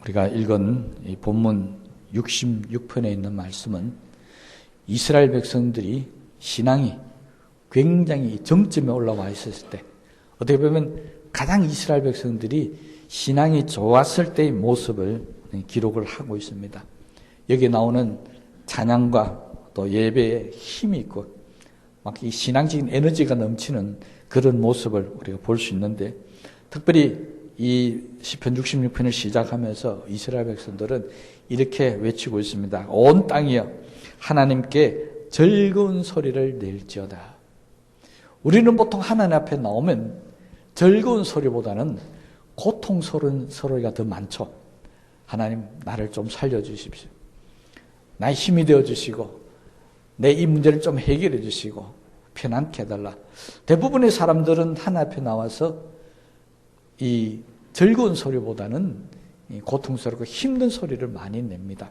우리가 읽은 이 본문 66편에 있는 말씀은 이스라엘 백성들이 신앙이 굉장히 정점에 올라와 있었을 때, 어떻게 보면 가장 이스라엘 백성들이 신앙이 좋았을 때의 모습을 기록을 하고 있습니다. 여기 나오는 찬양과 또 예배에 힘이 있고 막 이 신앙적인 에너지가 넘치는 그런 모습을 우리가 볼 수 있는데, 특별히 이 시편 66편을 시작하면서 이스라엘 백성들은 이렇게 외치고 있습니다. 온 땅이여 하나님께 즐거운 소리를 낼지어다. 우리는 보통 하나님 앞에 나오면 즐거운 소리보다는 고통스러운 소리가 더 많죠. 하나님, 나를 좀 살려주십시오. 나의 힘이 되어주시고 내 이 문제를 좀 해결해 주시고 편안케 해달라. 대부분의 사람들은 하나님 앞에 나와서 이 즐거운 소리보다는 이 고통스럽고 힘든 소리를 많이 냅니다.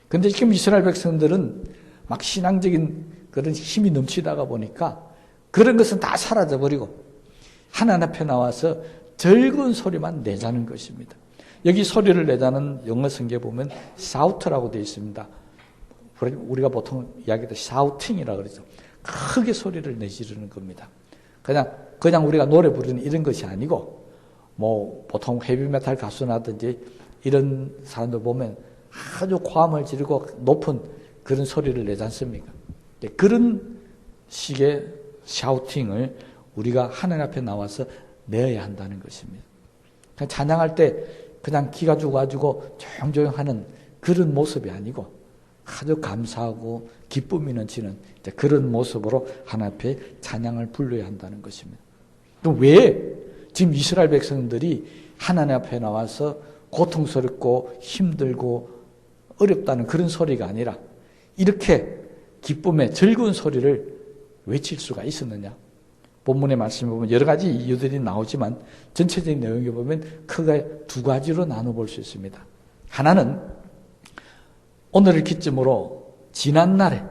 그런데 지금 이스라엘 백성들은 막 신앙적인 그런 힘이 넘치다가 보니까 그런 것은 다 사라져버리고 하나님 앞에 나와서 즐거운 소리만 내자는 것입니다. 여기 소리를 내자는 영어 성경에 보면 shout라고 되어 있습니다. 우리가 보통 이야기할 때 shouting이라고 그러죠. 크게 소리를 내지르는 겁니다. 그냥 우리가 노래 부르는 이런 것이 아니고, 뭐 보통 헤비메탈 가수나든지 이런 사람들 보면 아주 고함을 지르고 높은 그런 소리를 내지 않습니까? 그런 식의 샤우팅을 우리가 하나님 앞에 나와서 내어야 한다는 것입니다. 찬양할 때 그냥 기가 죽어가지고 조용조용하는 그런 모습이 아니고 아주 감사하고 기쁨이 넘치는 그런 모습으로 하나님 앞에 찬양을 불러야 한다는 것입니다. 또 왜 지금 이스라엘 백성들이 하나님 앞에 나와서 고통스럽고 힘들고 어렵다는 그런 소리가 아니라 이렇게 기쁨의 즐거운 소리를 외칠 수가 있었느냐? 본문의 말씀에 보면 여러 가지 이유들이 나오지만 전체적인 내용에 보면 크게 두 가지로 나눠볼 수 있습니다. 하나는 오늘을 기점으로 지난날에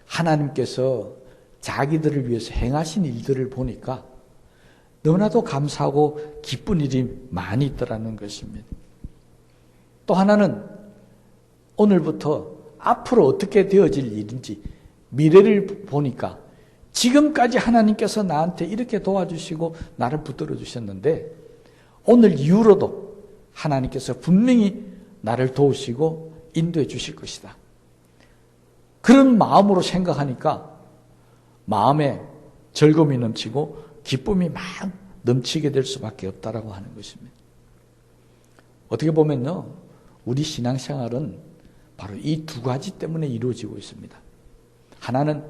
하나님께서 자기들을 위해서 행하신 일들을 보니까 너무나도 감사하고 기쁜 일이 많이 있더라는 것입니다. 또 하나는 오늘부터 앞으로 어떻게 되어질 일인지 미래를 보니까 지금까지 하나님께서 나한테 이렇게 도와주시고 나를 붙들어 주셨는데 오늘 이후로도 하나님께서 분명히 나를 도우시고 인도해 주실 것이다. 그런 마음으로 생각하니까 마음에 즐거움이 넘치고 기쁨이 막 넘치게 될 수밖에 없다라고 하는 것입니다. 어떻게 보면요, 우리 신앙생활은 바로 이 두 가지 때문에 이루어지고 있습니다. 하나는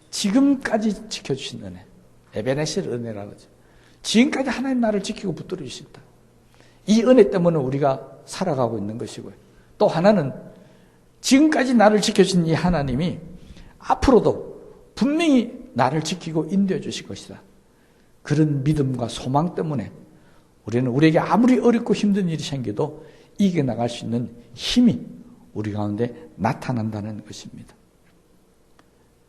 지금까지 지켜주신 은혜, 에베네셀 은혜라고 하죠. 지금까지 하나님 나를 지키고 붙들어 주신다. 이 은혜 때문에 우리가 살아가고 있는 것이고요. 또 하나는 지금까지 나를 지켜주신 이 하나님이 앞으로도 분명히 나를 지키고 인도해 주실 것이다. 그런 믿음과 소망 때문에 우리는 우리에게 아무리 어렵고 힘든 일이 생겨도 이겨나갈 수 있는 힘이 우리 가운데 나타난다는 것입니다.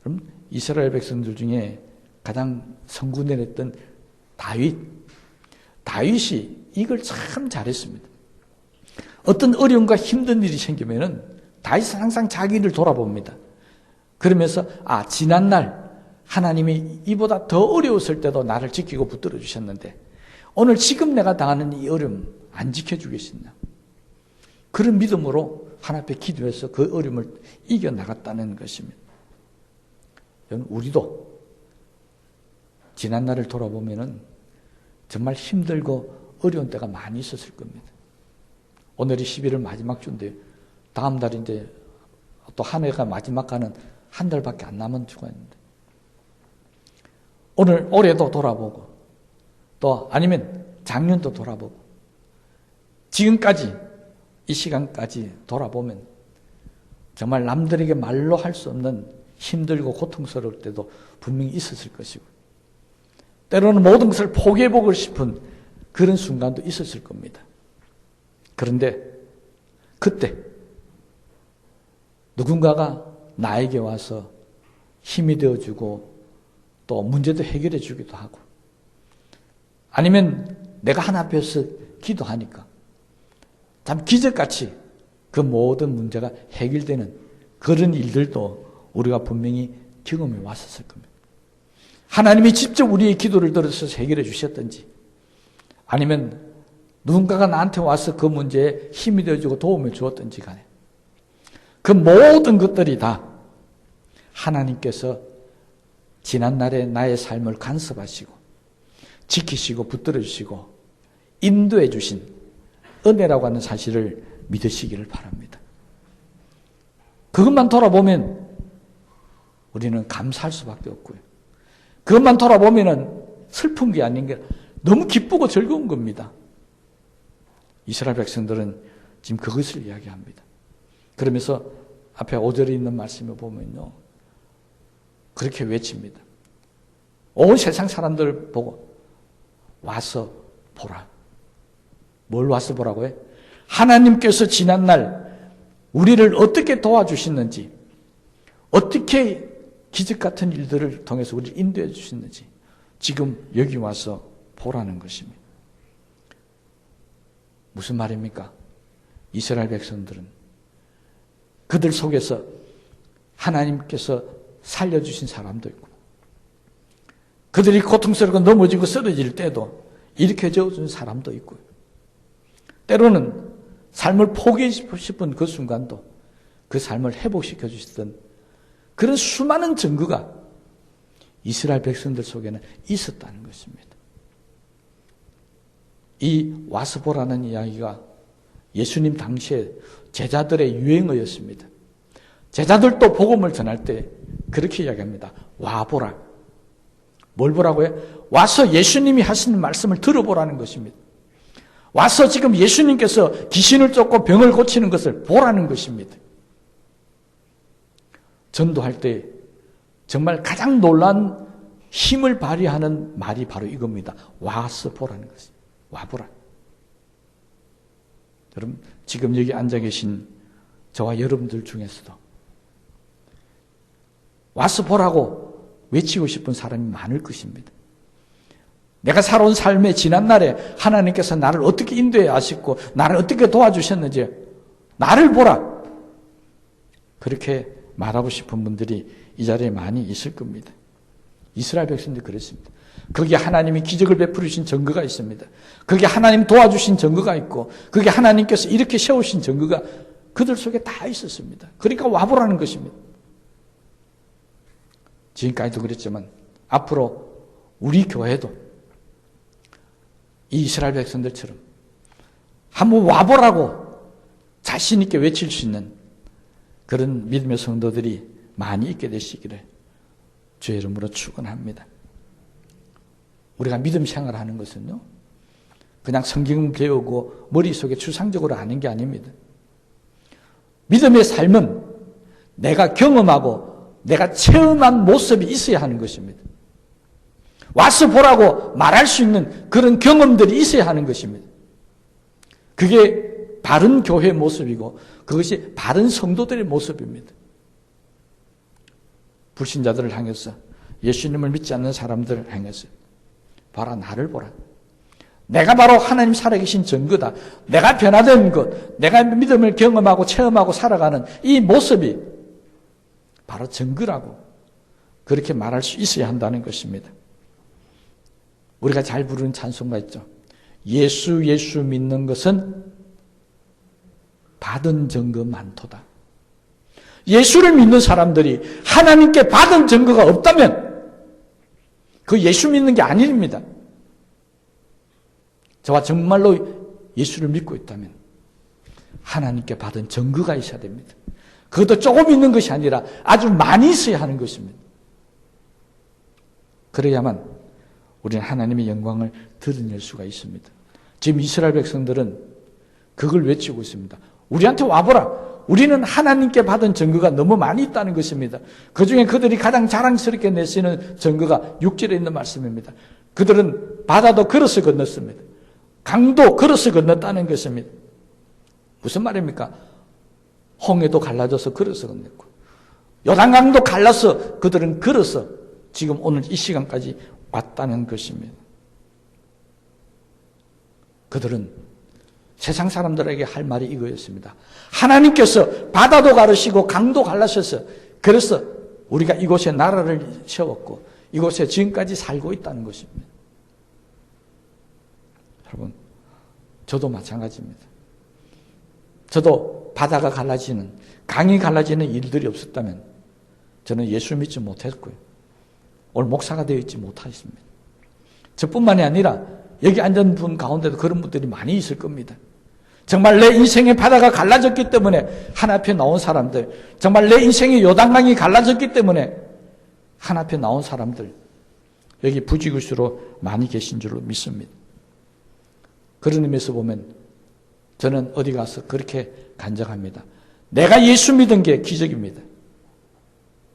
그럼 이스라엘 백성들 중에 가장 성군내랬던 다윗이 이걸 참 잘했습니다. 어떤 어려움과 힘든 일이 생기면은 다윗은 항상 자기 일을 돌아봅니다. 그러면서 지난날 하나님이 이보다 더 어려웠을 때도 나를 지키고 붙들어 주셨는데 오늘 지금 내가 당하는 이 어려움 안 지켜주겠느냐. 그런 믿음으로 하나님 앞에 기도해서 그 어려움을 이겨나갔다는 것입니다. 우리도 지난날을 돌아보면은 정말 힘들고 어려운 때가 많이 있었을 겁니다. 오늘이 11월 마지막 주인데 다음 달이 이제 또 한 해가 마지막 가는 한 달밖에 안 남은 주가 있는데 올해도 돌아보고 또 아니면 작년도 돌아보고 지금까지 이 시간까지 돌아보면 정말 남들에게 말로 할 수 없는 힘들고 고통스러울 때도 분명히 있었을 것이고 때로는 모든 것을 포기해보고 싶은 그런 순간도 있었을 겁니다. 그런데 그때 누군가가 나에게 와서 힘이 되어주고 또 문제도 해결해 주기도 하고 아니면 내가 하나 앞에서 기도하니까 참 기적같이 그 모든 문제가 해결되는 그런 일들도 우리가 분명히 경험해 왔었을 겁니다. 하나님이 직접 우리의 기도를 들어서 해결해 주셨든지 아니면 누군가가 나한테 와서 그 문제에 힘이 되어주고 도움을 주었든지 간에 그 모든 것들이 다 하나님께서 지난날에 나의 삶을 간섭하시고 지키시고 붙들어 주시고 인도해 주신 은혜라고 하는 사실을 믿으시기를 바랍니다. 그것만 돌아보면 우리는 감사할 수밖에 없고요. 그것만 돌아보면 슬픈 게 아닌 게 너무 기쁘고 즐거운 겁니다. 이스라엘 백성들은 지금 그것을 이야기합니다. 그러면서 앞에 5절에 있는 말씀을 보면요. 그렇게 외칩니다. 온 세상 사람들 보고 와서 보라. 뭘 와서 보라고 해? 하나님께서 지난날 우리를 어떻게 도와주셨는지 어떻게 기적 같은 일들을 통해서 우리를 인도해 주셨는지 지금 여기 와서 보라는 것입니다. 무슨 말입니까? 이스라엘 백성들은 그들 속에서 하나님께서 살려주신 사람도 있고 그들이 고통스럽고 넘어지고 쓰러질 때도 일으켜 준 사람도 있고요. 때로는 삶을 포기하고 싶은 그 순간도 그 삶을 회복시켜 주시던 그런 수많은 증거가 이스라엘 백성들 속에는 있었다는 것입니다. 이 와서 보라는 이야기가 예수님 당시에 제자들의 유행어였습니다. 제자들도 복음을 전할 때 그렇게 이야기합니다. 와보라. 뭘 보라고 해요? 와서 예수님이 하시는 말씀을 들어보라는 것입니다. 와서 지금 예수님께서 귀신을 쫓고 병을 고치는 것을 보라는 것입니다. 전도할 때 정말 가장 놀라운 힘을 발휘하는 말이 바로 이겁니다. 와서 보라는 것입니다. 와보라. 여러분, 지금 여기 앉아 계신 저와 여러분들 중에서도 와서 보라고 외치고 싶은 사람이 많을 것입니다. 내가 살아온 삶의 지난날에 하나님께서 나를 어떻게 인도해 하셨고 나를 어떻게 도와주셨는지 나를 보라. 그렇게 말하고 싶은 분들이 이 자리에 많이 있을 겁니다. 이스라엘 백성들이 그랬습니다. 거기에 하나님이 기적을 베풀으신 증거가 있습니다. 거기에 하나님 도와주신 증거가 있고 거기에 하나님께서 이렇게 세우신 증거가 그들 속에 다 있었습니다. 그러니까 와보라는 것입니다. 지금까지도 그랬지만 앞으로 우리 교회도 이 이스라엘 백성들처럼 한번 와보라고 자신 있게 외칠 수 있는 그런 믿음의 성도들이 많이 있게 되시기를 주의 이름으로 축원합니다. 우리가 믿음 생활하는 것은요, 그냥 성경 배우고 머릿속에 추상적으로 아는 게 아닙니다. 믿음의 삶은 내가 경험하고 내가 체험한 모습이 있어야 하는 것입니다. 와서 보라고 말할 수 있는 그런 경험들이 있어야 하는 것입니다. 그게 바른 교회의 모습이고 그것이 바른 성도들의 모습입니다. 불신자들을 향해서 예수님을 믿지 않는 사람들을 향해서 봐라, 나를 보라. 내가 바로 하나님 살아계신 증거다. 내가 변화된 것, 내가 믿음을 경험하고 체험하고 살아가는 이 모습이 바로 증거라고 그렇게 말할 수 있어야 한다는 것입니다. 우리가 잘 부르는 찬송가 있죠. 예수 예수 믿는 것은 받은 증거 많도다. 예수를 믿는 사람들이 하나님께 받은 증거가 없다면 그 예수 믿는 게 아닙니다. 저와 정말로 예수를 믿고 있다면 하나님께 받은 증거가 있어야 됩니다. 그것도 조금 있는 것이 아니라 아주 많이 있어야 하는 것입니다. 그래야만 우리는 하나님의 영광을 드러낼 수가 있습니다. 지금 이스라엘 백성들은 그걸 외치고 있습니다. 우리한테 와보라. 우리는 하나님께 받은 증거가 너무 많이 있다는 것입니다. 그중에 그들이 가장 자랑스럽게 내쓰는 증거가 6절에 있는 말씀입니다. 그들은 바다도 걸어서 건넜습니다. 강도 걸어서 건넜다는 것입니다. 무슨 말입니까? 홍해도 갈라져서 걸어서 건넜고 요단강도 갈라서 그들은 걸어서 지금 오늘 이 시간까지 왔다는 것입니다. 그들은 세상 사람들에게 할 말이 이거였습니다. 하나님께서 바다도 가르시고 강도 갈라셔서 그래서 우리가 이곳에 나라를 세웠고 이곳에 지금까지 살고 있다는 것입니다. 여러분, 저도 마찬가지입니다. 저도 바다가 갈라지는, 강이 갈라지는 일들이 없었다면 저는 예수 믿지 못했고요. 오늘 목사가 되어 있지 못하겠습니다. 저뿐만이 아니라 여기 앉은 분 가운데도 그런 분들이 많이 있을 겁니다. 정말 내 인생의 바다가 갈라졌기 때문에 하나 앞에 나온 사람들, 정말 내 인생의 요단강이 갈라졌기 때문에 하나 앞에 나온 사람들, 여기 부지구수로 많이 계신 줄로 믿습니다. 그런 의미에서 보면 저는 어디 가서 그렇게 간증합니다. 내가 예수 믿은 게 기적입니다.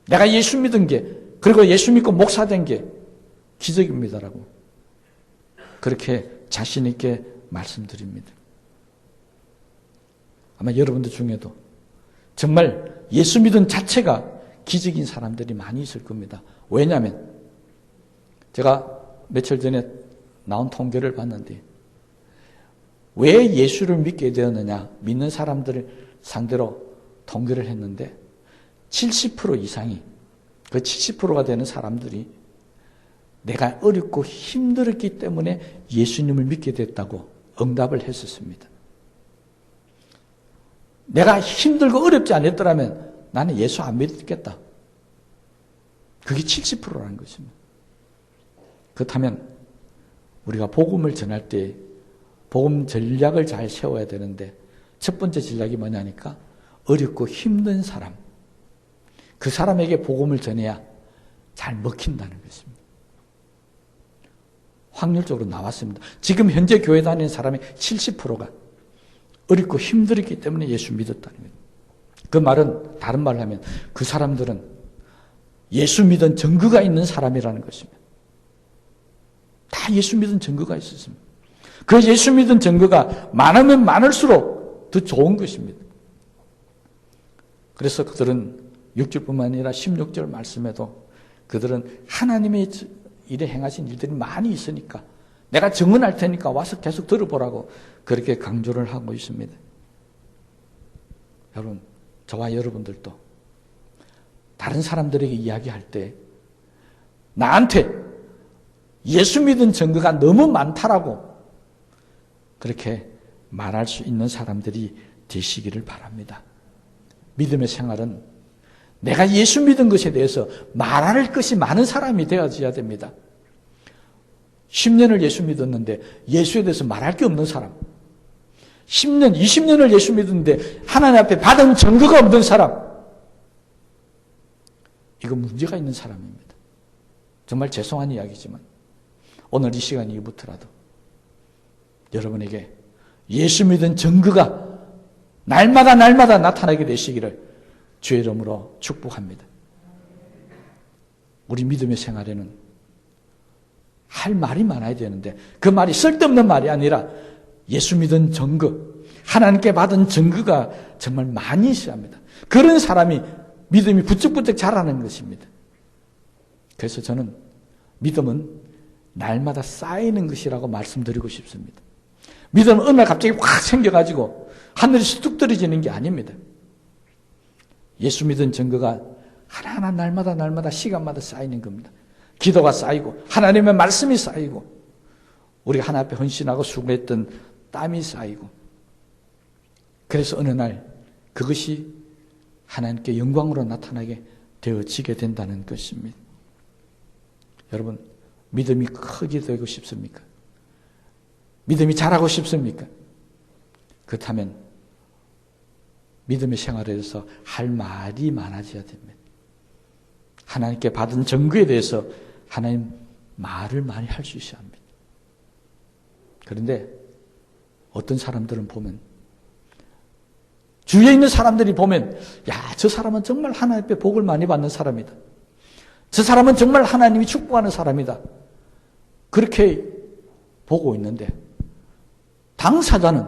내가 예수 믿은 게, 그리고 예수 믿고 목사 된 게 기적입니다라고 그렇게 자신 있게 말씀드립니다. 아마 여러분들 중에도 정말 예수 믿은 자체가 기적인 사람들이 많이 있을 겁니다. 왜냐하면 제가 며칠 전에 나온 통계를 봤는데 왜 예수를 믿게 되었느냐, 믿는 사람들을 상대로 통계를 했는데 70% 이상이, 그 70%가 되는 사람들이 내가 어렵고 힘들었기 때문에 예수님을 믿게 됐다고 응답을 했었습니다. 내가 힘들고 어렵지 않았더라면 나는 예수 안 믿겠다. 그게 70%라는 것입니다. 그렇다면 우리가 복음을 전할 때 복음 전략을 잘 세워야 되는데 첫 번째 전략이 뭐냐니까 어렵고 힘든 사람, 그 사람에게 복음을 전해야 잘 먹힌다는 것입니다. 확률적으로 나왔습니다. 지금 현재 교회 다니는 사람의 70%가 어렵고 힘들었기 때문에 예수 믿었다는 거예요. 그 말은 다른 말로 하면 그 사람들은 예수 믿은 증거가 있는 사람이라는 것입니다. 다 예수 믿은 증거가 있었습니다. 그 예수 믿은 증거가 많으면 많을수록 더 좋은 것입니다. 그래서 그들은 6절뿐만 아니라 16절 말씀에도 그들은 하나님의 일에 행하신 일들이 많이 있으니까 내가 증언할 테니까 와서 계속 들어보라고 그렇게 강조를 하고 있습니다. 여러분, 저와 여러분들도 다른 사람들에게 이야기할 때 나한테 예수 믿은 증거가 너무 많다라고 그렇게 말할 수 있는 사람들이 되시기를 바랍니다. 믿음의 생활은 내가 예수 믿은 것에 대해서 말할 것이 많은 사람이 되어져야 됩니다. 10년을 예수 믿었는데 예수에 대해서 말할 게 없는 사람, 10년, 20년을 예수 믿었는데 하나님 앞에 받은 증거가 없는 사람, 이거 문제가 있는 사람입니다. 정말 죄송한 이야기지만 오늘 이 시간 이후부터라도 여러분에게 예수 믿은 증거가 날마다 나타나게 되시기를 주의 이름으로 축복합니다. 우리 믿음의 생활에는 할 말이 많아야 되는데 그 말이 쓸데없는 말이 아니라 예수 믿은 증거, 하나님께 받은 증거가 정말 많이 있어야 합니다. 그런 사람이 믿음이 부쩍부쩍 자라는 것입니다. 그래서 저는 믿음은 날마다 쌓이는 것이라고 말씀드리고 싶습니다. 믿음은 어느 날 갑자기 확 생겨가지고 하늘에서 뚝 떨어지는 게 아닙니다. 예수 믿은 증거가 하나하나 날마다 시간마다 쌓이는 겁니다. 기도가 쌓이고 하나님의 말씀이 쌓이고 우리가 하나님 앞에 헌신하고 수고했던 땀이 쌓이고 그래서 어느 날 그것이 하나님께 영광으로 나타나게 되어지게 된다는 것입니다. 여러분, 믿음이 크게 되고 싶습니까? 믿음이 자라고 싶습니까? 그렇다면 믿음의 생활에 대해서 할 말이 많아져야 됩니다. 하나님께 받은 증거에 대해서 하나님 말을 많이 할 수 있어야 합니다. 그런데 어떤 사람들은 보면 주위에 있는 사람들이 보면 저 사람은 정말 하나님 앞에 복을 많이 받는 사람이다. 저 사람은 정말 하나님이 축복하는 사람이다. 그렇게 보고 있는데 당사자는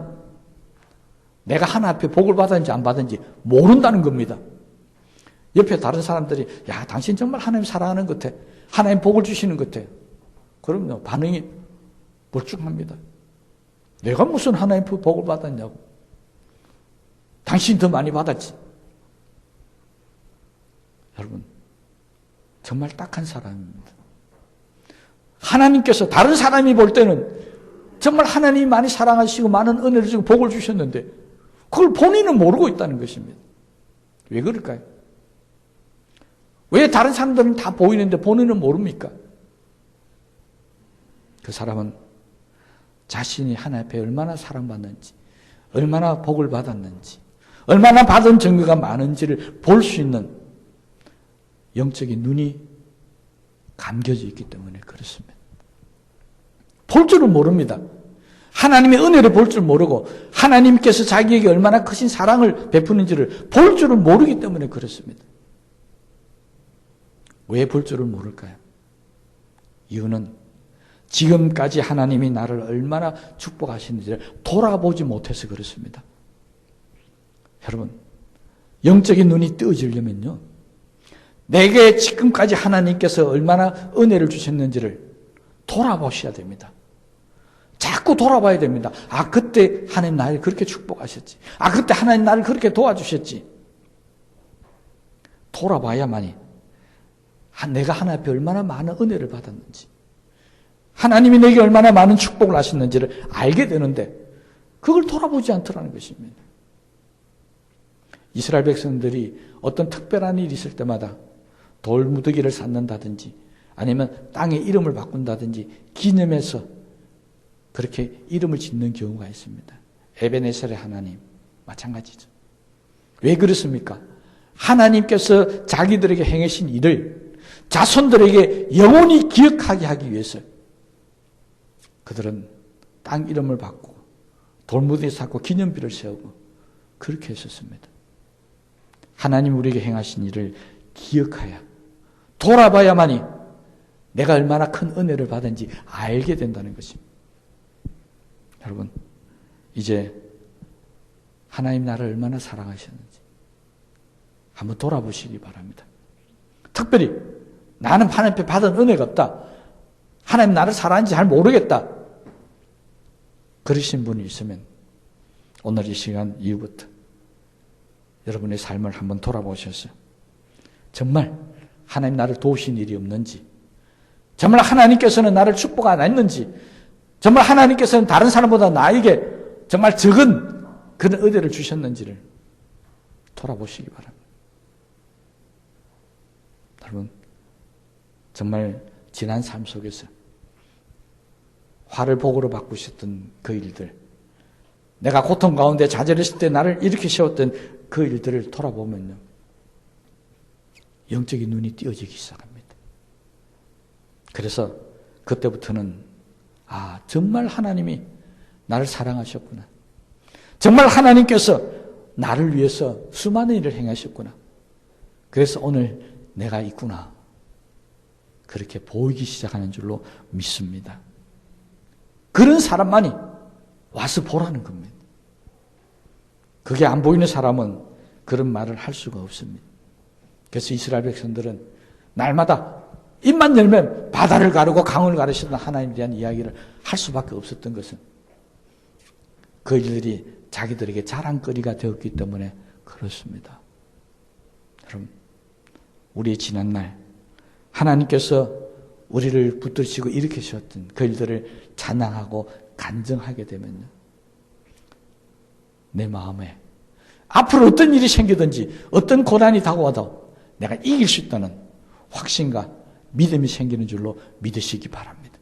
내가 하나님 앞에 복을 받았는지 안 받았는지 모른다는 겁니다. 옆에 다른 사람들이 당신 정말 하나님 사랑하는 것 같아. 하나님 복을 주시는 것 같아. 그럼요. 반응이 멀쩡합니다. 내가 무슨 하나님 복을 받았냐고. 당신이 더 많이 받았지. 여러분, 정말 딱한 사람입니다. 하나님께서 다른 사람이 볼 때는 정말 하나님이 많이 사랑하시고 많은 은혜를 주고 복을 주셨는데 그걸 본인은 모르고 있다는 것입니다. 왜 그럴까요? 왜 다른 사람들은 다 보이는데 본인은 모릅니까? 그 사람은 자신이 하나님 앞에 얼마나 사랑받는지, 얼마나 복을 받았는지, 얼마나 받은 증거가 많은지를 볼 수 있는 영적인 눈이 감겨져 있기 때문에 그렇습니다. 볼 줄은 모릅니다. 하나님의 은혜를 볼 줄 모르고 하나님께서 자기에게 얼마나 크신 사랑을 베푸는지를 볼 줄은 모르기 때문에 그렇습니다. 왜 볼 줄을 모를까요? 이유는 지금까지 하나님이 나를 얼마나 축복하시는지를 돌아보지 못해서 그렇습니다. 여러분, 영적인 눈이 뜨어지려면요, 내게 지금까지 하나님께서 얼마나 은혜를 주셨는지를 돌아보셔야 됩니다. 자꾸 돌아봐야 됩니다. 아, 그때 하나님 나를 그렇게 축복하셨지. 아, 그때 하나님 나를 그렇게 도와주셨지. 돌아봐야만이 내가 하나님 앞에 얼마나 많은 은혜를 받았는지, 하나님이 내게 얼마나 많은 축복을 하셨는지를 알게 되는데 그걸 돌아보지 않더라는 것입니다. 이스라엘 백성들이 어떤 특별한 일이 있을 때마다 돌무더기를 쌓는다든지 아니면 땅의 이름을 바꾼다든지 기념해서 그렇게 이름을 짓는 경우가 있습니다. 에베네셀의 하나님 마찬가지죠. 왜 그렇습니까? 하나님께서 자기들에게 행하신 일을 자손들에게 영원히 기억하게 하기 위해서 그들은 땅 이름을 바꾸고 돌무더기 쌓고 기념비를 세우고 그렇게 했었습니다. 하나님 우리에게 행하신 일을 기억하여 돌아봐야만이 내가 얼마나 큰 은혜를 받은지 알게 된다는 것입니다. 여러분, 이제 하나님 나를 얼마나 사랑하셨는지 한번 돌아보시기 바랍니다. 특별히 나는 하나님 앞에 받은 은혜가 없다, 하나님 나를 사랑하는지 잘 모르겠다, 그러신 분이 있으면 오늘 이 시간 이후부터 여러분의 삶을 한번 돌아보셔서 정말 하나님 나를 도우신 일이 없는지, 정말 하나님께서는 나를 축복 안 했는지, 정말 하나님께서는 다른 사람보다 나에게 정말 적은 그런 은혜를 주셨는지를 돌아보시기 바랍니다. 여러분, 정말 지난 삶 속에서 화를 복으로 바꾸셨던 그 일들, 내가 고통 가운데 좌절했을 때 나를 이렇게 세웠던 그 일들을 돌아보면요, 영적인 눈이 띄어지기 시작합니다. 그래서 그때부터는 아, 정말 하나님이 나를 사랑하셨구나, 정말 하나님께서 나를 위해서 수많은 일을 행하셨구나, 그래서 오늘 내가 있구나, 그렇게 보이기 시작하는 줄로 믿습니다. 그런 사람만이 와서 보라는 겁니다. 그게 안 보이는 사람은 그런 말을 할 수가 없습니다. 그래서 이스라엘 백성들은 날마다 입만 열면 바다를 가르고 강을 가르시던 하나님에 대한 이야기를 할 수밖에 없었던 것은 그 일들이 자기들에게 자랑거리가 되었기 때문에 그렇습니다. 여러분, 우리의 지난날 하나님께서 우리를 붙드시고 일으키셨던 그 일들을 찬양하고 간증하게 되면요, 내 마음에 앞으로 어떤 일이 생기든지 어떤 고난이 다가와도 내가 이길 수 있다는 확신과 믿음이 생기는 줄로 믿으시기 바랍니다.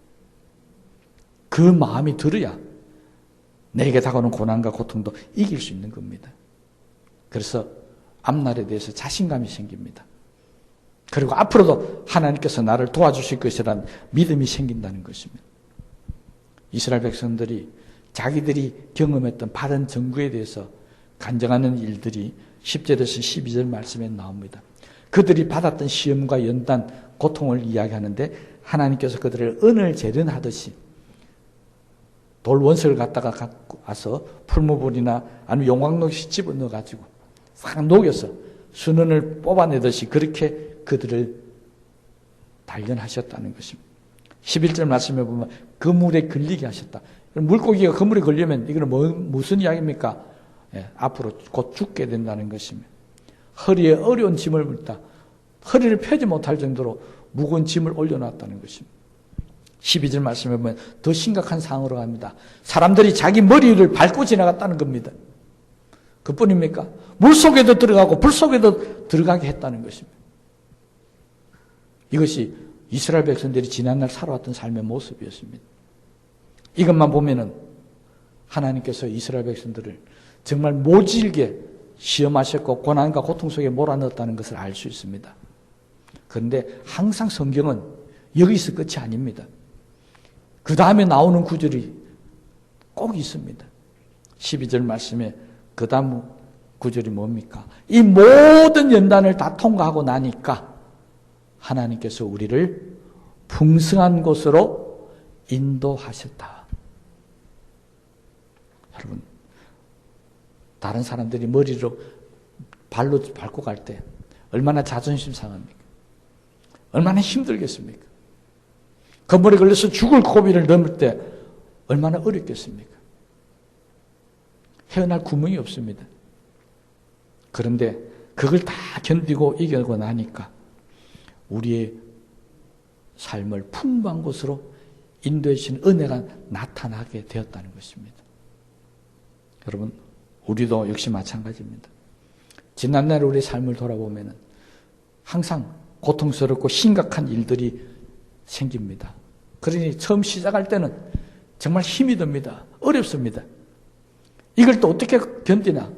그 마음이 들어야 내게 다가오는 고난과 고통도 이길 수 있는 겁니다. 그래서 앞날에 대해서 자신감이 생깁니다. 그리고 앞으로도 하나님께서 나를 도와주실 것이라는 믿음이 생긴다는 것입니다. 이스라엘 백성들이 자기들이 경험했던 바른 정구에 대해서 간증하는 일들이 10절에서 12절 말씀에 나옵니다. 그들이 받았던 시험과 연단, 고통을 이야기하는데 하나님께서 그들을 은을 재련하듯이 돌 원석을 갖다가 갖고 와서 풀무불이나 아니면 용광로시 집어넣어가지고 싹 녹여서 순은을 뽑아내듯이 그렇게 그들을 단련하셨다는 것입니다. 11절 말씀에 보면 그 물에 걸리게 하셨다. 물고기가 그물에 걸리면 이거는 무슨 이야기입니까? 예, 앞으로 곧 죽게 된다는 것입니다. 허리에 어려운 짐을 물다. 허리를 펴지 못할 정도로 무거운 짐을 올려놨다는 것입니다. 12절 말씀에 보면 더 심각한 상황으로 갑니다. 사람들이 자기 머리를 밟고 지나갔다는 겁니다. 그뿐입니까? 물속에도 들어가고 불속에도 들어가게 했다는 것입니다. 이것이 이스라엘 백성들이 지난날 살아왔던 삶의 모습이었습니다. 이것만 보면은 하나님께서 이스라엘 백성들을 정말 모질게 시험하셨고 고난과 고통 속에 몰아넣었다는 것을 알 수 있습니다. 그런데 항상 성경은 여기서 끝이 아닙니다. 그 다음에 나오는 구절이 꼭 있습니다. 12절 말씀에 그 다음 구절이 뭡니까? 이 모든 연단을 다 통과하고 나니까 하나님께서 우리를 풍성한 곳으로 인도하셨다. 여러분, 다른 사람들이 머리로 발로 밟고 갈 때 얼마나 자존심 상합니까? 얼마나 힘들겠습니까? 건물에 걸려서 죽을 고비를 넘을 때 얼마나 어렵겠습니까? 헤어날 구멍이 없습니다. 그런데 그걸 다 견디고 이겨고 나니까 우리의 삶을 풍부한 곳으로 인도해 주신 은혜가 나타나게 되었다는 것입니다. 여러분, 우리도 역시 마찬가지입니다. 지난날 우리의 삶을 돌아보면 항상 고통스럽고 심각한 일들이 생깁니다. 그러니 처음 시작할 때는 정말 힘이 듭니다. 어렵습니다. 이걸 또 어떻게 견디나?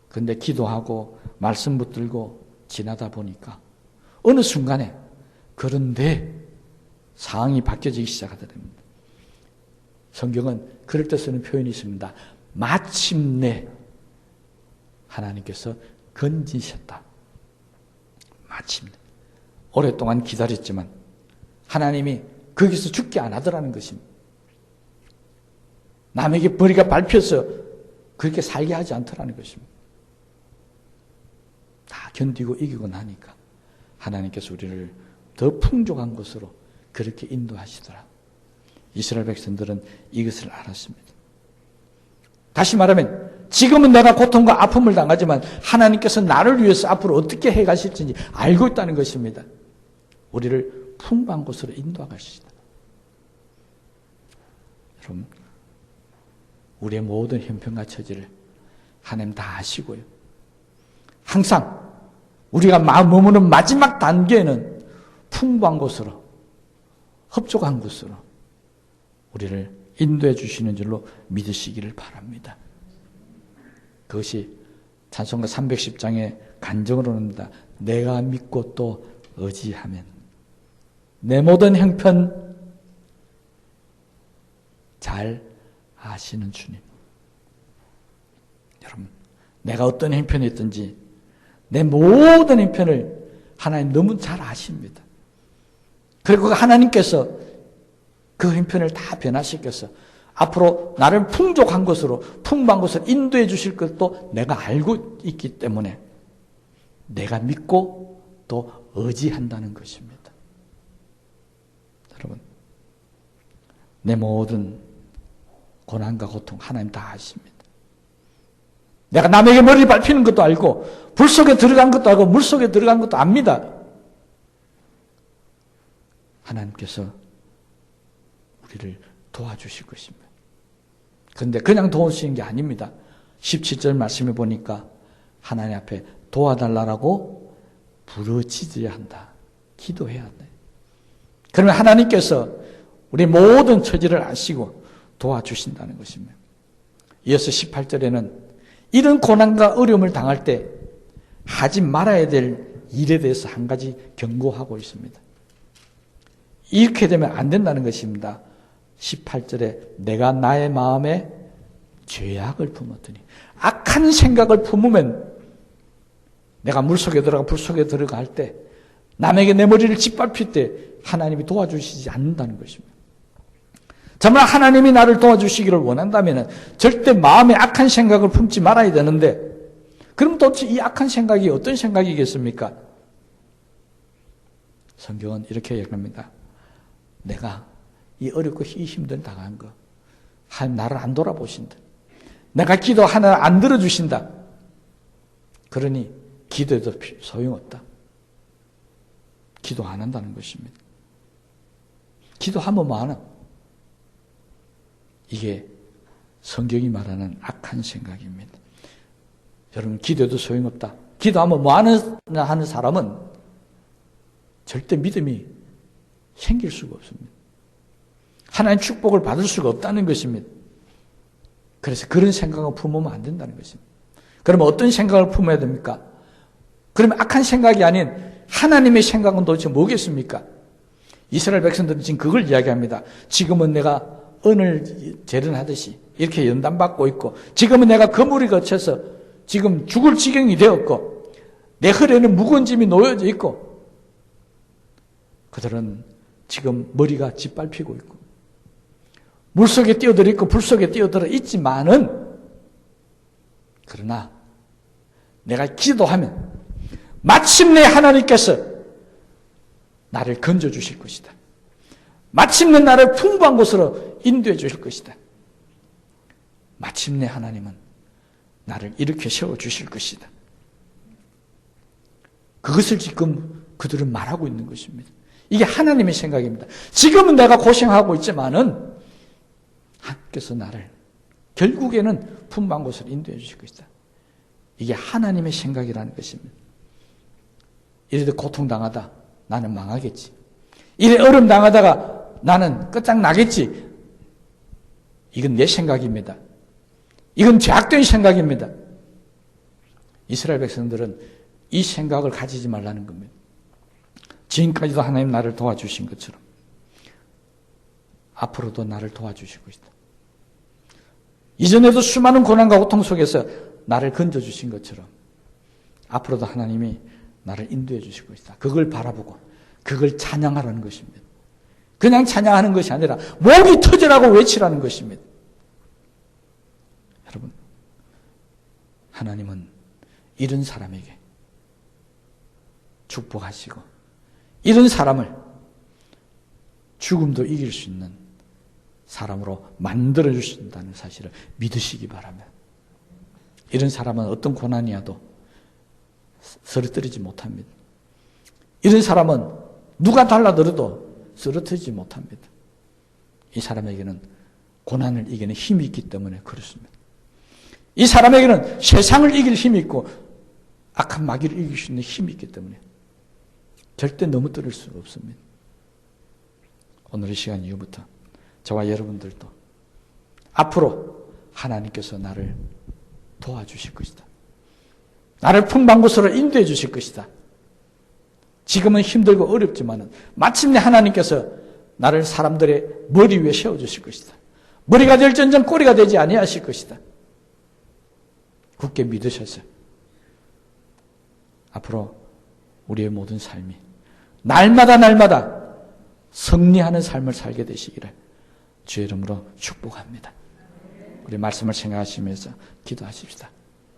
그런데 기도하고 말씀 붙들고 지나다 보니까 어느 순간에 그런데 상황이 바뀌어지기 시작하게 됩니다. 성경은 그럴 때 쓰는 표현이 있습니다. 마침내 하나님께서 건지셨다. 마침내. 오랫동안 기다렸지만 하나님이 거기서 죽게 안 하더라는 것입니다. 남에게 머리가 밟혀서 그렇게 살게 하지 않더라는 것입니다. 다 견디고 이기고 나니까 하나님께서 우리를 더 풍족한 곳으로 그렇게 인도하시더라. 이스라엘 백성들은 이것을 알았습니다. 다시 말하면 지금은 내가 고통과 아픔을 당하지만 하나님께서 나를 위해서 앞으로 어떻게 해가실지 알고 있다는 것입니다. 우리를 풍부한 곳으로 인도하시다. 여러분, 우리의 모든 형편과 처지를 하나님 다 아시고요. 항상 우리가 머무는 마지막 단계는 풍부한 곳으로, 흡족한 곳으로 우리를 인도해 주시는 줄로 믿으시기를 바랍니다. 그것이 찬송가 310장의 간증으로 옵니다. 내가 믿고 또 의지하면 내 모든 형편 잘 아시는 주님. 여러분, 내가 어떤 형편이 있든지 내 모든 형편을 하나님 너무 잘 아십니다. 그리고 하나님께서 그 형편을 다 변화시켜서 앞으로 나를 풍족한 것으로, 풍부한 것으로 인도해 주실 것도 내가 알고 있기 때문에 내가 믿고 또 의지한다는 것입니다. 여러분, 내 모든 고난과 고통 하나님 다 아십니다. 내가 남에게 머리를 밟히는 것도 알고 불 속에 들어간 것도 알고 물 속에 들어간 것도 압니다. 하나님께서 우리를 도와주실 것입니다. 그런데 그냥 도와주시는 게 아닙니다. 17절 말씀해 보니까 하나님 앞에 도와달라고 부르짖어야 한다. 기도해야 한다. 그러면 하나님께서 우리 모든 처지를 아시고 도와주신다는 것입니다. 이어서 18절에는 이런 고난과 어려움을 당할 때 하지 말아야 될 일에 대해서 한 가지 경고하고 있습니다. 이렇게 되면 안 된다는 것입니다. 18절에 내가 나의 마음에 죄악을 품었더니 악한 생각을 품으면 내가 물속에 들어가 불속에 들어갈 때 남에게 내 머리를 짓밟힐 때 하나님이 도와주시지 않는다는 것입니다. 정말 하나님이 나를 도와주시기를 원한다면 절대 마음에 악한 생각을 품지 말아야 되는데 그럼 도대체 이 악한 생각이 어떤 생각이겠습니까? 성경은 이렇게 얘기합니다. 내가 이 어렵고 이 힘든 당한 거 하나님 나를 안 돌아보신다. 내가 기도 하나 안 들어주신다. 그러니 기도해도 소용없다. 기도 안 한다는 것입니다. 기도하면 뭐하나? 이게 성경이 말하는 악한 생각입니다. 여러분, 기도해도 소용없다. 기도하면 뭐하느냐 하는 사람은 절대 믿음이 생길 수가 없습니다. 하나님의 축복을 받을 수가 없다는 것입니다. 그래서 그런 생각을 품으면 안 된다는 것입니다. 그러면 어떤 생각을 품어야 됩니까? 그러면 악한 생각이 아닌 하나님의 생각은 도대체 뭐겠습니까? 이스라엘 백성들은 지금 그걸 이야기합니다. 지금은 내가 은을 재련하듯이 이렇게 연단받고 있고, 지금은 내가 거물이 거쳐서 지금 죽을 지경이 되었고, 내 허리에는 무거운 짐이 놓여져 있고, 그들은 지금 머리가 짓밟히고 있고, 물속에 뛰어들어 있고 불속에 뛰어들어 있지만은, 그러나 내가 기도하면 마침내 하나님께서 나를 건져주실 것이다. 마침내 나를 풍부한 곳으로 인도해 주실 것이다. 마침내 하나님은 나를 일으켜 세워주실 것이다. 그것을 지금 그들은 말하고 있는 것입니다. 이게 하나님의 생각입니다. 지금은 내가 고생하고 있지만은 하나님께서 나를 결국에는 풍부한 곳으로 인도해 주실 것이다. 이게 하나님의 생각이라는 것입니다. 이래도 고통당하다 나는 망하겠지. 이래 어려움 당하다가 나는 끝장나겠지. 이건 내 생각입니다. 이건 죄악된 생각입니다. 이스라엘 백성들은 이 생각을 가지지 말라는 겁니다. 지금까지도 하나님 나를 도와주신 것처럼 앞으로도 나를 도와주실 것이다. 이전에도 수많은 고난과 고통 속에서 나를 건져주신 것처럼 앞으로도 하나님이 나를 인도해 주실 것이다. 그걸 바라보고 그걸 찬양하라는 것입니다. 그냥 찬양하는 것이 아니라 목이 터지라고 외치라는 것입니다. 여러분, 하나님은 이런 사람에게 축복하시고 이런 사람을 죽음도 이길 수 있는 사람으로 만들어 주신다는 사실을 믿으시기 바랍니다. 이런 사람은 어떤 고난이 와도 쓰러뜨리지 못합니다. 이런 사람은 누가 달라들어도 쓰러뜨리지 못합니다. 이 사람에게는 고난을 이기는 힘이 있기 때문에 그렇습니다. 이 사람에게는 세상을 이길 힘이 있고 악한 마귀를 이길 수 있는 힘이 있기 때문에 절대 넘어뜨릴 수가 없습니다. 오늘 이 시간 이후부터 저와 여러분들도 앞으로 하나님께서 나를 도와주실 것이다. 나를 풍부한 곳으로 인도해 주실 것이다. 지금은 힘들고 어렵지만 마침내 하나님께서 나를 사람들의 머리 위에 세워주실 것이다. 머리가 될전전 꼬리가 되지 아니하실 것이다. 굳게 믿으셔서 앞으로 우리의 모든 삶이 날마다 승리하는 삶을 살게 되시기를 주의 이름으로 축복합니다. 우리 말씀을 생각하시면서 기도하십시다.